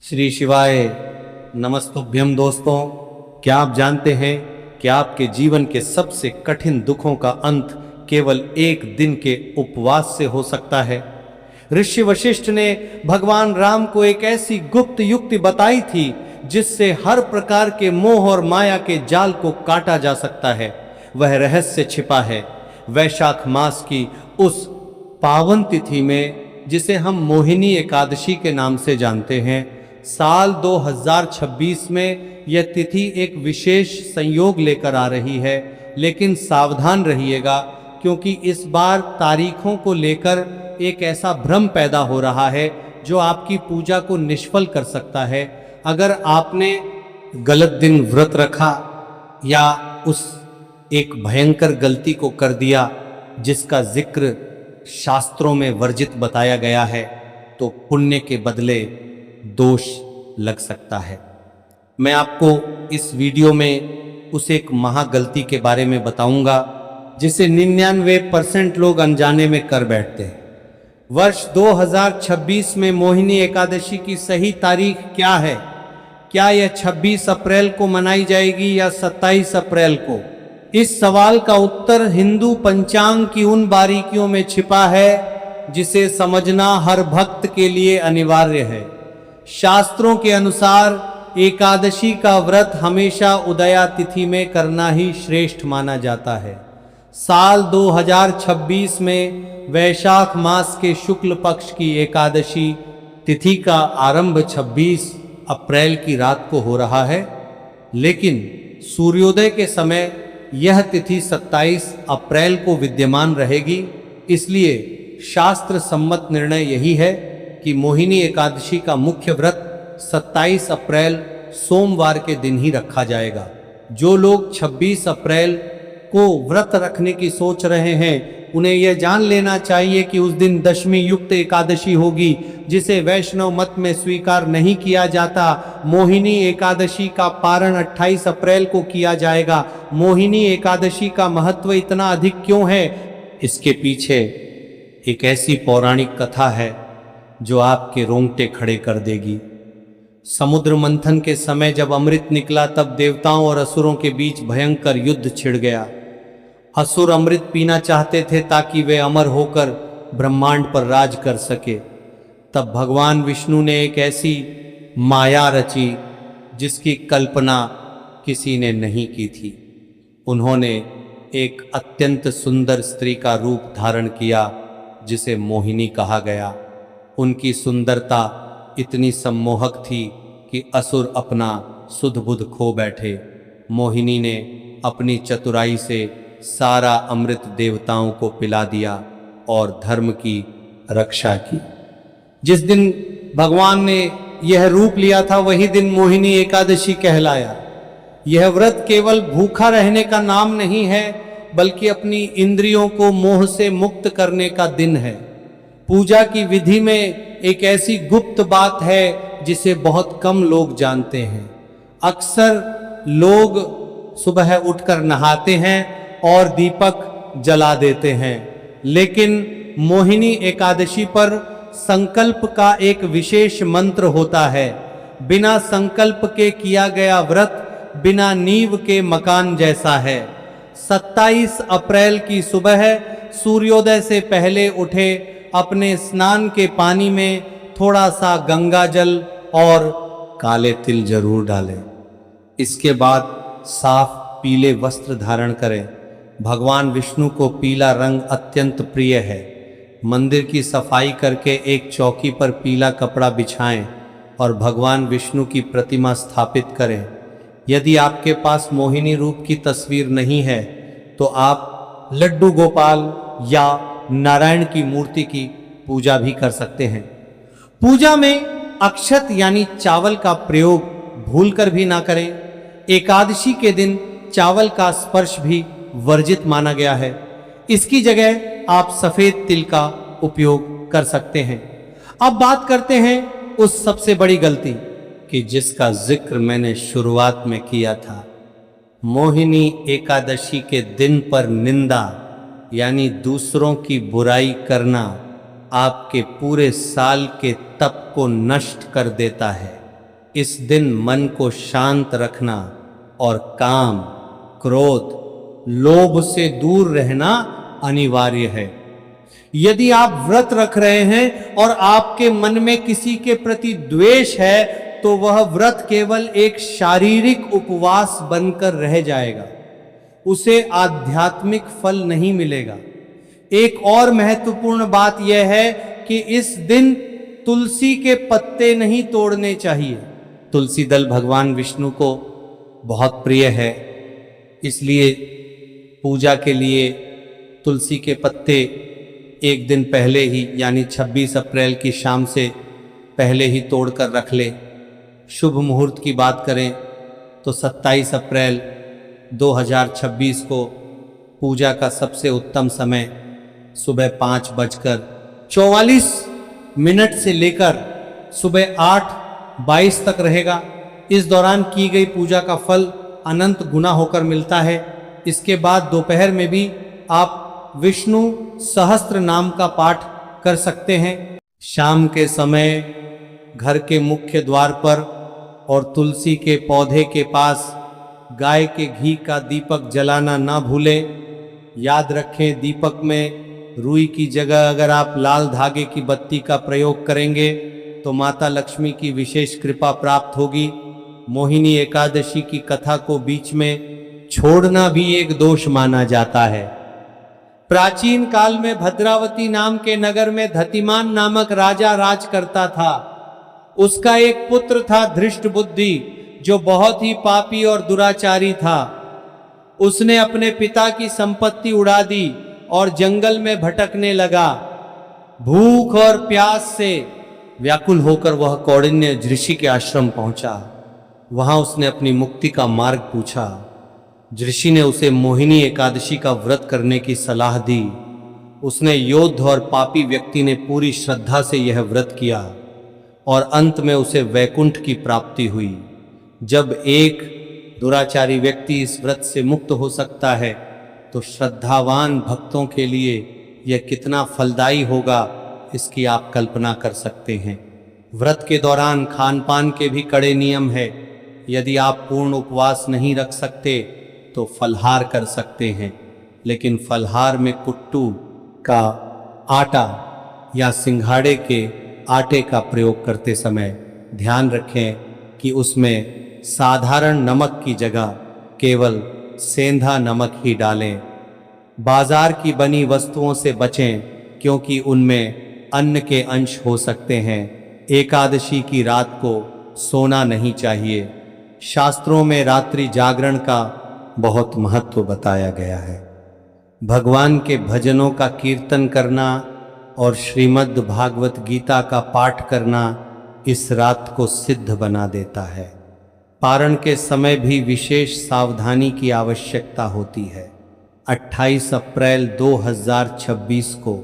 श्री शिवाय नमस्तुभ्यम। दोस्तों, क्या आप जानते हैं कि आपके जीवन के सबसे कठिन दुखों का अंत केवल एक दिन के उपवास से हो सकता है। ऋषि वशिष्ठ ने भगवान राम को एक ऐसी गुप्त युक्ति बताई थी जिससे हर प्रकार के मोह और माया के जाल को काटा जा सकता है। वह रहस्य छिपा है वैशाख मास की उस पावन तिथि में जिसे हम मोहिनी एकादशी के नाम से जानते हैं। साल 2026 में यह तिथि एक विशेष संयोग लेकर आ रही है, लेकिन सावधान रहिएगा क्योंकि इस बार तारीखों को लेकर एक ऐसा भ्रम पैदा हो रहा है जो आपकी पूजा को निष्फल कर सकता है। अगर आपने गलत दिन व्रत रखा या उस एक भयंकर गलती को कर दिया जिसका जिक्र शास्त्रों में वर्जित बताया गया है, तो पुण्य के बदले दोष लग सकता है। मैं आपको इस वीडियो में उस एक महागलती के बारे में बताऊंगा जिसे 99% लोग अनजाने में कर बैठते हैं। वर्ष 2026 में मोहिनी एकादशी की सही तारीख क्या है? क्या यह 26 अप्रैल को मनाई जाएगी या 27 अप्रैल को? इस सवाल का उत्तर हिंदू पंचांग की उन बारीकियों में छिपा है जिसे समझना हर भक्त के लिए अनिवार्य है। शास्त्रों के अनुसार एकादशी का व्रत हमेशा उदया तिथि में करना ही श्रेष्ठ माना जाता है। साल 2026 में वैशाख मास के शुक्ल पक्ष की एकादशी तिथि का आरंभ 26 अप्रैल की रात को हो रहा है, लेकिन सूर्योदय के समय यह तिथि 27 अप्रैल को विद्यमान रहेगी। इसलिए शास्त्र सम्मत निर्णय यही है कि मोहिनी एकादशी का मुख्य व्रत 27 अप्रैल सोमवार के दिन ही रखा जाएगा। जो लोग 26 अप्रैल को व्रत रखने की सोच रहे हैं उन्हें यह जान लेना चाहिए कि उस दिन दशमी युक्त एकादशी होगी जिसे वैष्णव मत में स्वीकार नहीं किया जाता। मोहिनी एकादशी का पारण 28 अप्रैल को किया जाएगा। मोहिनी एकादशी का महत्व इतना अधिक क्यों है? इसके पीछे एक ऐसी पौराणिक कथा है जो आपके रोंगटे खड़े कर देगी। समुद्र मंथन के समय जब अमृत निकला तब देवताओं और असुरों के बीच भयंकर युद्ध छिड़ गया। असुर अमृत पीना चाहते थे ताकि वे अमर होकर ब्रह्मांड पर राज कर सके। तब भगवान विष्णु ने एक ऐसी माया रची जिसकी कल्पना किसी ने नहीं की थी। उन्होंने एक अत्यंत सुंदर स्त्री का रूप धारण किया जिसे मोहिनी कहा गया। उनकी सुंदरता इतनी सम्मोहक थी कि असुर अपना सुध बुध खो बैठे। मोहिनी ने अपनी चतुराई से सारा अमृत देवताओं को पिला दिया और धर्म की रक्षा की। जिस दिन भगवान ने यह रूप लिया था वही दिन मोहिनी एकादशी कहलाया। यह व्रत केवल भूखा रहने का नाम नहीं है बल्कि अपनी इंद्रियों को मोह से मुक्त करने का दिन है। पूजा की विधि में एक ऐसी गुप्त बात है जिसे बहुत कम लोग जानते हैं। अक्सर लोग सुबह उठकर नहाते हैं और दीपक जला देते हैं, लेकिन मोहिनी एकादशी पर संकल्प का एक विशेष मंत्र होता है। बिना संकल्प के किया गया व्रत बिना नींव के मकान जैसा है। 27 अप्रैल की सुबह सूर्योदय से पहले उठे अपने स्नान के पानी में थोड़ा सा गंगा जल और काले तिल जरूर डालें। इसके बाद साफ पीले वस्त्र धारण करें। भगवान विष्णु को पीला रंग अत्यंत प्रिय है। मंदिर की सफाई करके एक चौकी पर पीला कपड़ा बिछाएं और भगवान विष्णु की प्रतिमा स्थापित करें। यदि आपके पास मोहिनी रूप की तस्वीर नहीं है तो आप लड्डू गोपाल या नारायण की मूर्ति की पूजा भी कर सकते हैं। पूजा में अक्षत यानी चावल का प्रयोग भूलकर भी ना करें। एकादशी के दिन चावल का स्पर्श भी वर्जित माना गया है। इसकी जगह आप सफेद तिल का उपयोग कर सकते हैं। अब बात करते हैं उस सबसे बड़ी गलती कि जिसका जिक्र मैंने शुरुआत में किया था। मोहिनी एकादशी के दिन पर निंदा यानी दूसरों की बुराई करना आपके पूरे साल के तप को नष्ट कर देता है। इस दिन मन को शांत रखना और काम, क्रोध, लोभ से दूर रहना अनिवार्य है। यदि आप व्रत रख रहे हैं और आपके मन में किसी के प्रति द्वेष है तो वह व्रत केवल एक शारीरिक उपवास बनकर रह जाएगा, उसे आध्यात्मिक फल नहीं मिलेगा। एक और महत्वपूर्ण बात यह है कि इस दिन तुलसी के पत्ते नहीं तोड़ने चाहिए। तुलसी दल भगवान विष्णु को बहुत प्रिय है, इसलिए पूजा के लिए तुलसी के पत्ते एक दिन पहले ही यानी 26 अप्रैल की शाम से पहले ही तोड़कर रख ले। शुभ मुहूर्त की बात करें तो 27 अप्रैल 2026 को पूजा का सबसे उत्तम समय सुबह 5:44 से लेकर सुबह 8:22 तक रहेगा। इस दौरान की गई पूजा का फल अनंत गुना होकर मिलता है। इसके बाद दोपहर में भी आप विष्णु सहस्त्र नाम का पाठ कर सकते हैं। शाम के समय घर के मुख्य द्वार पर और तुलसी के पौधे के पास गाय के घी का दीपक जलाना ना भूलें। याद रखें, दीपक में रुई की जगह अगर आप लाल धागे की बत्ती का प्रयोग करेंगे तो माता लक्ष्मी की विशेष कृपा प्राप्त होगी। मोहिनी एकादशी की कथा को बीच में छोड़ना भी एक दोष माना जाता है। प्राचीन काल में भद्रावती नाम के नगर में धतिमान नामक राजा राज करता था। उसका एक पुत्र था धृष्टबुद्धि, जो बहुत ही पापी और दुराचारी था। उसने अपने पिता की संपत्ति उड़ा दी और जंगल में भटकने लगा। भूख और प्यास से व्याकुल होकर वह कौंडिन्य ऋषि के आश्रम पहुंचा। वहां उसने अपनी मुक्ति का मार्ग पूछा। ऋषि ने उसे मोहिनी एकादशी का व्रत करने की सलाह दी। उसने योद्ध और पापी व्यक्ति ने पूरी श्रद्धा से यह व्रत किया और अंत में उसे वैकुंठ की प्राप्ति हुई। जब एक दुराचारी व्यक्ति इस व्रत से मुक्त हो सकता है तो श्रद्धावान भक्तों के लिए यह कितना फलदायी होगा, इसकी आप कल्पना कर सकते हैं। व्रत के दौरान खान पान के भी कड़े नियम है। यदि आप पूर्ण उपवास नहीं रख सकते तो फलहार कर सकते हैं, लेकिन फलहार में कुट्टू का आटा या सिंघाड़े के आटे का प्रयोग करते समय ध्यान रखें कि उसमें साधारण नमक की जगह केवल सेंधा नमक ही डालें। बाजार की बनी वस्तुओं से बचें क्योंकि उनमें अन्न के अंश हो सकते हैं। एकादशी की रात को सोना नहीं चाहिए। शास्त्रों में रात्रि जागरण का बहुत महत्व बताया गया है। भगवान के भजनों का कीर्तन करना और श्रीमद् भागवत गीता का पाठ करना इस रात को सिद्ध बना देता है। पारण के समय भी विशेष सावधानी की आवश्यकता होती है। 28 अप्रैल 2026 को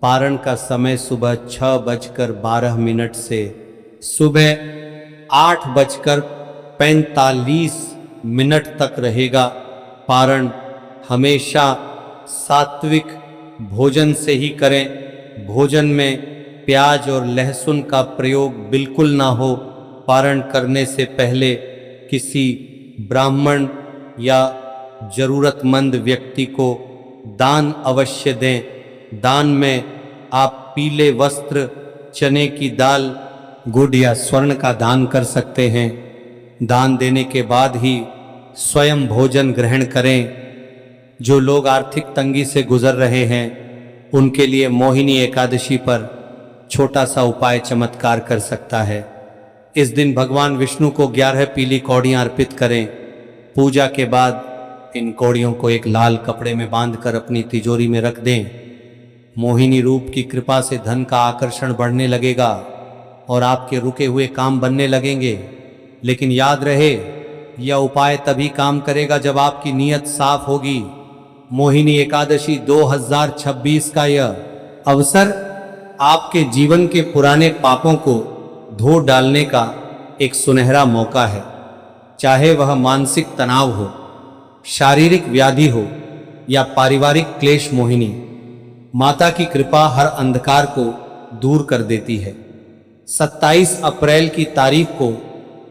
पारण का समय सुबह 6:12 से सुबह 8:45 तक रहेगा। पारण हमेशा सात्विक भोजन से ही करें। भोजन में प्याज और लहसुन का प्रयोग बिल्कुल ना हो। पारण करने से पहले किसी ब्राह्मण या जरूरतमंद व्यक्ति को दान अवश्य दें। दान में आप पीले वस्त्र, चने की दाल, गुड़ या स्वर्ण का दान कर सकते हैं। दान देने के बाद ही स्वयं भोजन ग्रहण करें। जो लोग आर्थिक तंगी से गुजर रहे हैं उनके लिए मोहिनी एकादशी पर छोटा सा उपाय चमत्कार कर सकता है। इस दिन भगवान विष्णु को 11 पीली कौड़ियाँ अर्पित करें। पूजा के बाद इन कौड़ियों को एक लाल कपड़े में बांधकर अपनी तिजोरी में रख दें। मोहिनी रूप की कृपा से धन का आकर्षण बढ़ने लगेगा और आपके रुके हुए काम बनने लगेंगे। लेकिन याद रहे, यह उपाय तभी काम करेगा जब आपकी नीयत साफ होगी। मोहिनी एकादशी 2026 का यह अवसर आपके जीवन के पुराने पापों को धो डालने का एक सुनहरा मौका है। चाहे वह मानसिक तनाव हो, शारीरिक व्याधि हो या पारिवारिक क्लेश, मोहिनी माता की कृपा हर अंधकार को दूर कर देती है। 27 अप्रैल की तारीख को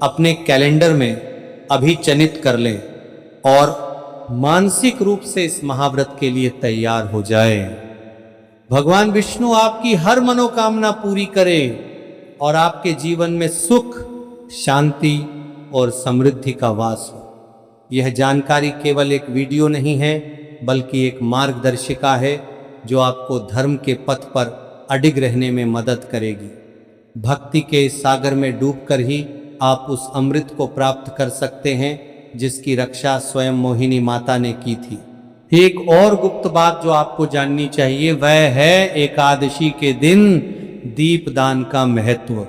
अपने कैलेंडर में अभी चिन्हित कर लें और मानसिक रूप से इस महाव्रत के लिए तैयार हो जाए। भगवान विष्णु आपकी हर मनोकामना पूरी करें और आपके जीवन में सुख, शांति और समृद्धि का वास हो। यह जानकारी केवल एक वीडियो नहीं है, बल्कि एक मार्गदर्शिका है जो आपको धर्म के पथ पर अडिग रहने में मदद करेगी। भक्ति के इस सागर में डूबकर ही आप उस अमृत को प्राप्त कर सकते हैं जिसकी रक्षा स्वयं मोहिनी माता ने की थी। एक और गुप्त बात जो आपको जाननी चाहिए वह है एकादशी के दिन दीपदान का महत्व।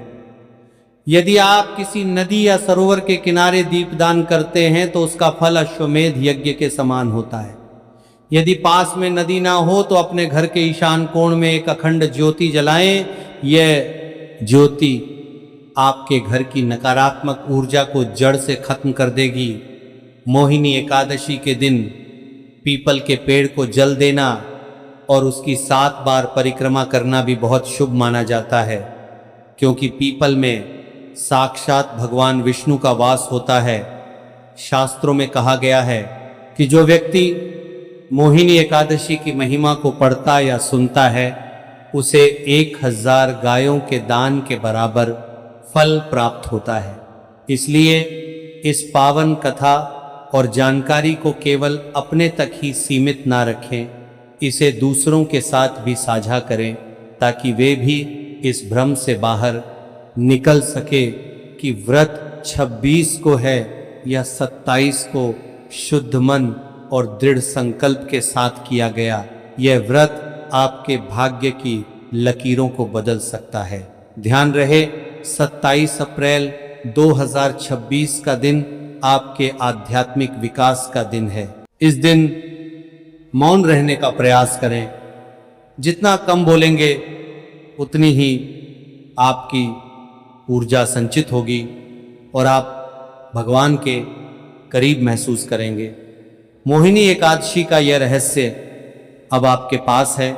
यदि आप किसी नदी या सरोवर के किनारे दीपदान करते हैं तो उसका फल अश्वमेध यज्ञ के समान होता है। यदि पास में नदी ना हो तो अपने घर के ईशान कोण में एक अखंड ज्योति जलाएं। यह ज्योति आपके घर की नकारात्मक ऊर्जा को जड़ से खत्म कर देगी। मोहिनी एकादशी के दिन पीपल के पेड़ को जल देना और उसकी 7 बार परिक्रमा करना भी बहुत शुभ माना जाता है, क्योंकि पीपल में साक्षात भगवान विष्णु का वास होता है। शास्त्रों में कहा गया है कि जो व्यक्ति मोहिनी एकादशी की महिमा को पढ़ता या सुनता है उसे 1000 गायों के दान के बराबर फल प्राप्त होता है। इसलिए इस पावन कथा और जानकारी को केवल अपने तक ही सीमित ना रखें, इसे दूसरों के साथ भी साझा करें ताकि वे भी इस भ्रम से बाहर निकल सके कि व्रत 26 को है या 27 को शुद्ध मन और दृढ़ संकल्प के साथ किया गया। यह व्रत आपके भाग्य की लकीरों को बदल सकता है। ध्यान रहे 27 अप्रैल 2026 का दिन आपके आध्यात्मिक विकास का दिन है। इस दिन मौन रहने का प्रयास करें। जितना कम बोलेंगे उतनी ही आपकी ऊर्जा संचित होगी और आप भगवान के करीब महसूस करेंगे। मोहिनी एकादशी का यह रहस्य अब आपके पास है।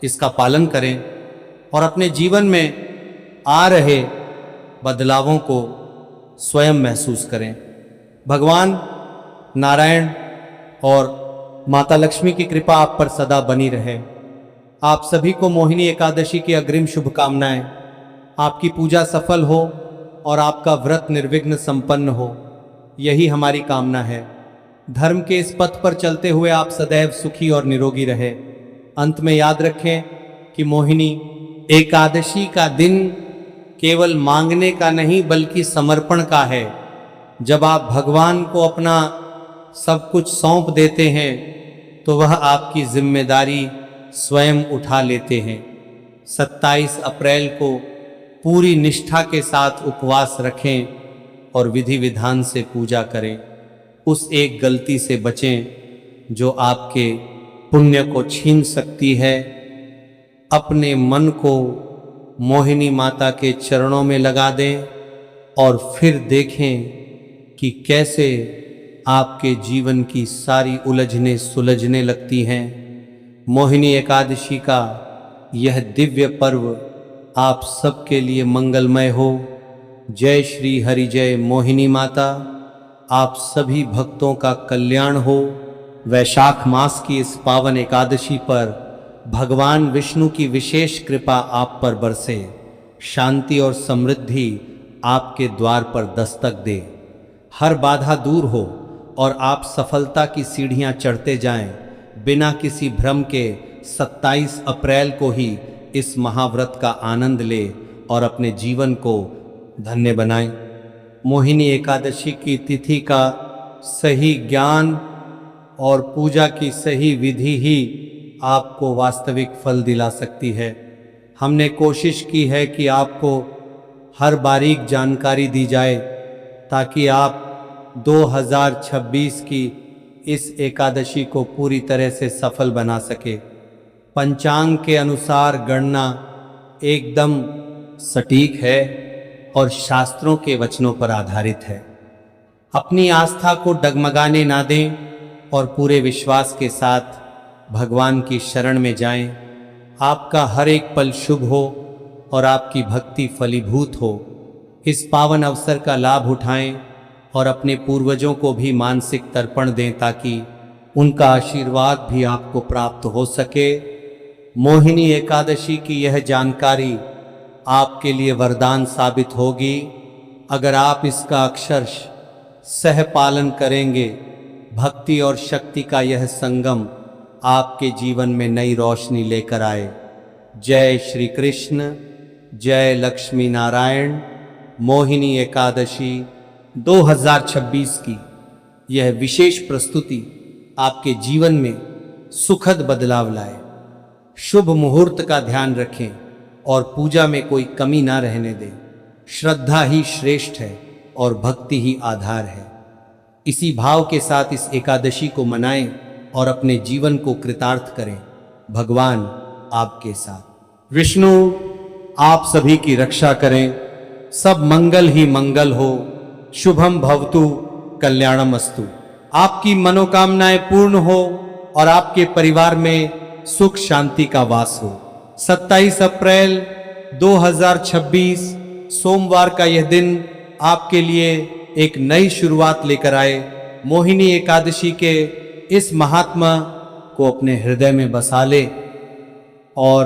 इसका पालन करें और अपने जीवन में आ रहे बदलावों को स्वयं महसूस करें। भगवान नारायण और माता लक्ष्मी की कृपा आप पर सदा बनी रहे। आप सभी को मोहिनी एकादशी की अग्रिम शुभकामनाएं। आपकी पूजा सफल हो और आपका व्रत निर्विघ्न संपन्न हो, यही हमारी कामना है। धर्म के इस पथ पर चलते हुए आप सदैव सुखी और निरोगी रहे। अंत में याद रखें कि मोहिनी एकादशी का दिन केवल मांगने का नहीं बल्कि समर्पण का है। जब आप भगवान को अपना सब कुछ सौंप देते हैं तो वह आपकी जिम्मेदारी स्वयं उठा लेते हैं। 27 अप्रैल को पूरी निष्ठा के साथ उपवास रखें और विधि विधान से पूजा करें। उस एक गलती से बचें जो आपके पुण्य को छीन सकती है। अपने मन को मोहिनी माता के चरणों में लगा दें और फिर देखें कि कैसे आपके जीवन की सारी उलझने सुलझने लगती हैं। मोहिनी एकादशी का यह दिव्य पर्व आप सबके लिए मंगलमय हो। जय श्री हरि, जय मोहिनी माता। आप सभी भक्तों का कल्याण हो। वैशाख मास की इस पावन एकादशी पर भगवान विष्णु की विशेष कृपा आप पर बरसे, शांति और समृद्धि आपके द्वार पर दस्तक दे, हर बाधा दूर हो और आप सफलता की सीढ़ियां चढ़ते जाएं। बिना किसी भ्रम के 27 अप्रैल को ही इस महाव्रत का आनंद ले और अपने जीवन को धन्य बनाएं। मोहिनी एकादशी की तिथि का सही ज्ञान और पूजा की सही विधि ही आपको वास्तविक फल दिला सकती है। हमने कोशिश की है कि आपको हर बारीक जानकारी दी जाए ताकि आप 2026 की इस एकादशी को पूरी तरह से सफल बना सके। पंचांग के अनुसार गणना एकदम सटीक है और शास्त्रों के वचनों पर आधारित है। अपनी आस्था को डगमगाने ना दें और पूरे विश्वास के साथ भगवान की शरण में जाएं। आपका हर एक पल शुभ हो और आपकी भक्ति फलीभूत हो। इस पावन अवसर का लाभ उठाएं और अपने पूर्वजों को भी मानसिक तर्पण दें ताकि उनका आशीर्वाद भी आपको प्राप्त हो सके। मोहिनी एकादशी की यह जानकारी आपके लिए वरदान साबित होगी। अगर आप इसका अक्षरश सह पालन करेंगे, भक्ति और शक्ति का यह संगम आपके जीवन में नई रोशनी लेकर आए। जय श्री कृष्ण, जय लक्ष्मी नारायण। मोहिनी एकादशी 2026 की यह विशेष प्रस्तुति आपके जीवन में सुखद बदलाव लाए। शुभ मुहूर्त का ध्यान रखें और पूजा में कोई कमी ना रहने दें। श्रद्धा ही श्रेष्ठ है और भक्ति ही आधार है। इसी भाव के साथ इस एकादशी को मनाएं और अपने जीवन को कृतार्थ करें। भगवान आपके साथ। विष्णु आप सभी की रक्षा करें। सब मंगल ही मंगल हो। शुभम भवतु कल्याणमस्तु। आपकी मनोकामनाएं पूर्ण हो और आपके परिवार में सुख शांति का वास हो। 27 अप्रैल 2026 सोमवार का यह दिन आपके लिए एक नई शुरुआत लेकर आए। मोहिनी एकादशी के इस महात्मा को अपने हृदय में बसा ले और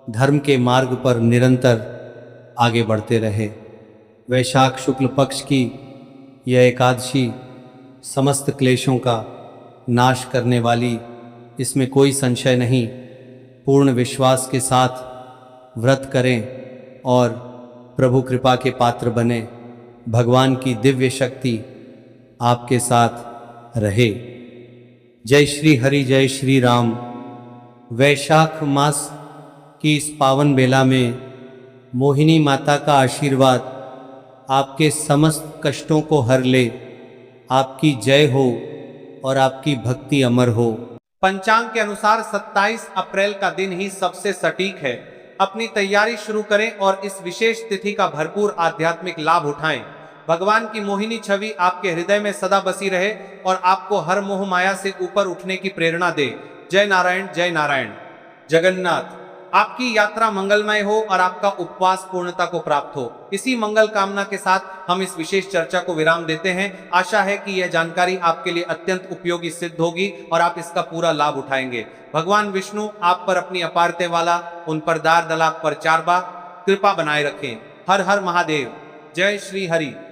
धर्म के मार्ग पर निरंतर आगे बढ़ते रहे। वैशाख शुक्ल पक्ष की यह एकादशी समस्त क्लेशों का नाश करने वाली, इसमें कोई संशय नहीं। पूर्ण विश्वास के साथ व्रत करें और प्रभु कृपा के पात्र बने। भगवान की दिव्य शक्ति आपके साथ रहे। जय श्री हरि, जय श्री राम। वैशाख मास की इस पावन बेला में मोहिनी माता का आशीर्वाद आपके समस्त कष्टों को हर ले। आपकी जय हो और आपकी भक्ति अमर हो। पंचांग के अनुसार 27 अप्रैल का दिन ही सबसे सटीक है। अपनी तैयारी शुरू करें और इस विशेष तिथि का भरपूर आध्यात्मिक लाभ उठाएं। भगवान की मोहिनी छवि आपके हृदय में सदा बसी रहे और आपको हर मोह माया से ऊपर उठने की प्रेरणा दे। जय नारायण, जय नारायण। जगन्नाथ आपकी यात्रा मंगलमय हो और आपका उपवास पूर्णता को प्राप्त हो। इसी मंगल कामना के साथ हम इस विशेष चर्चा को विराम देते हैं। आशा है कि यह जानकारी आपके लिए अत्यंत उपयोगी सिद्ध होगी और आप इसका पूरा लाभ उठाएंगे। भगवान विष्णु आप पर अपनी अपारते वाला, उन पर दार दलाप पर चार बार कृपा बनाए रखें। हर हर महादेव। जय श्री हरि।